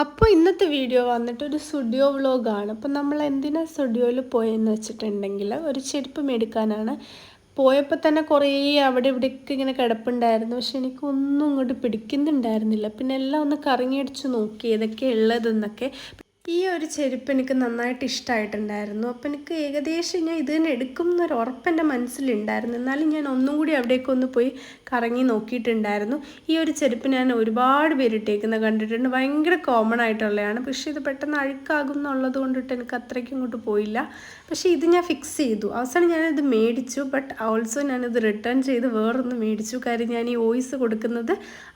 അപ്പോൾ ഇന്നത്തെ വീഡിയോ വന്നിട്ട് ഒരു സ്റ്റുഡിയോ വ്ലോഗാണ്. അപ്പോൾ നമ്മൾ എന്തിനാ സ്റ്റുഡിയോയിൽ പോയെന്ന് വെച്ചിട്ടുണ്ടെങ്കിൽ ഒരു ചെരുപ്പ് മേടിക്കാനാണ്. പോയപ്പോൾ തന്നെ കുറേ അവിടെ ഇവിടെയൊക്കെ ഇങ്ങനെ കിടപ്പുണ്ടായിരുന്നു. പക്ഷെ എനിക്കൊന്നും ഇങ്ങോട്ട് പിടിക്കുന്നുണ്ടായിരുന്നില്ല. പിന്നെ എല്ലാം ഒന്ന് കറങ്ങിയടിച്ച് നോക്കി ഏതൊക്കെയാണ് ഉള്ളതെന്നൊക്കെ. ഈ ഒരു ചെരുപ്പ് എനിക്ക് നന്നായിട്ട് ഇഷ്ടമായിട്ടുണ്ടായിരുന്നു. അപ്പോൾ എനിക്ക് ഏകദേശം ഞാൻ ഇത് തന്നെ എടുക്കും എന്നൊരു ഉറപ്പ് എൻ്റെ മനസ്സിലുണ്ടായിരുന്നു. എന്നാലും ഞാൻ ഒന്നും കൂടി അവിടേക്കൊന്ന് പോയി കറങ്ങി നോക്കിയിട്ടുണ്ടായിരുന്നു. ഈ ഒരു ചെരുപ്പ് ഞാൻ ഒരുപാട് പേര് ഇട്ടേക്കുന്നത് കണ്ടിട്ടുണ്ട്. ഭയങ്കര കോമൺ ആയിട്ടുള്ളതാണ്. പക്ഷേ ഇത് പെട്ടെന്ന് അഴുക്കാകും എന്നുള്ളത് കൊണ്ടിട്ട് എനിക്ക് അത്രയ്ക്കും ഇങ്ങോട്ട് പോയില്ല. പക്ഷേ ഇത് ഞാൻ ഫിക്സ് ചെയ്തു. അവസാനം ഞാനിത് മേടിച്ചു. ബട്ട് ഓൾസോ ഞാനിത് റിട്ടേൺ ചെയ്ത് വേറൊന്ന് മേടിച്ചു. കാര്യം ഞാൻ ഈ വോയിസ് കൊടുക്കുന്നത്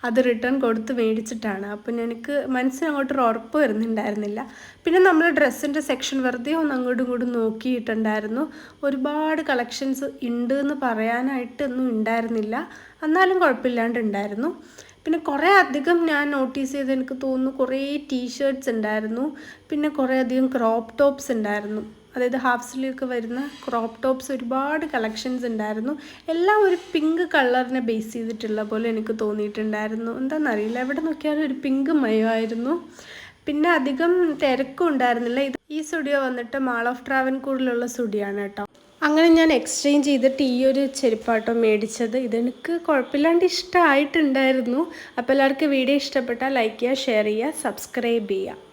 അത് റിട്ടേൺ കൊടുത്ത് മേടിച്ചിട്ടാണ്. അപ്പം എനിക്ക് മനസ്സിനങ്ങോട്ടൊരു ഉറപ്പ് വരുന്നുണ്ടായിരുന്നില്ല. പിന്നെ നമ്മൾ ഡ്രസ്സിൻ്റെ സെക്ഷൻ വെറുതെ ഒന്ന് അങ്ങോട്ടും ഇങ്ങോട്ടും നോക്കിയിട്ടുണ്ടായിരുന്നു. ഒരുപാട് കളക്ഷൻസ് ഉണ്ട് എന്ന് പറയാനായിട്ടൊന്നും ഉണ്ടായിരുന്നില്ല. എന്നാലും കുഴപ്പമില്ലാണ്ടുണ്ടായിരുന്നു. പിന്നെ കുറേ അധികം ഞാൻ നോട്ടീസ് ചെയ്ത് എനിക്ക് തോന്നുന്നു കുറേ ടീഷർട്ട്സ് ഉണ്ടായിരുന്നു. പിന്നെ കുറേ അധികം ക്രോപ്പ് ടോപ്സ് ഉണ്ടായിരുന്നു. അതായത് ഹാഫ് സ്ലീവൊക്കെ വരുന്ന ക്രോപ്പ് ടോപ്സ് ഒരുപാട് കളക്ഷൻസ് ഉണ്ടായിരുന്നു. എല്ലാം ഒരു പിങ്ക് കളറിനെ ബേസ് ചെയ്തിട്ടുള്ള പോലെ എനിക്ക് തോന്നിയിട്ടുണ്ടായിരുന്നു. എന്താണെന്നറിയില്ല, എവിടെ നോക്കിയാലും ഒരു പിങ്ക് മയമായിരുന്നു. പിന്നെ അധികം തിരക്കും ഉണ്ടായിരുന്നില്ല. ഈ സ്റ്റുഡിയോ വന്നിട്ട് മാൾ ഓഫ് ട്രാവൻകൂറിലുള്ള സ്റ്റുഡിയോ ആണ് കേട്ടോ. അങ്ങനെ ഞാൻ എക്സ്ചേഞ്ച് ചെയ്തിട്ട് ഈ ഒരു ചെരുപ്പാട്ടോ മേടിച്ചത്. ഇതെനിക്ക് കുഴപ്പമില്ലാണ്ട് ഇഷ്ടമായിട്ടുണ്ടായിരുന്നു. അപ്പോൾ എല്ലാവർക്കും വീഡിയോ ഇഷ്ടപ്പെട്ടാൽ ലൈക്ക് ചെയ്യുക, ഷെയർ ചെയ്യുക, സബ്സ്ക്രൈബ് ചെയ്യുക.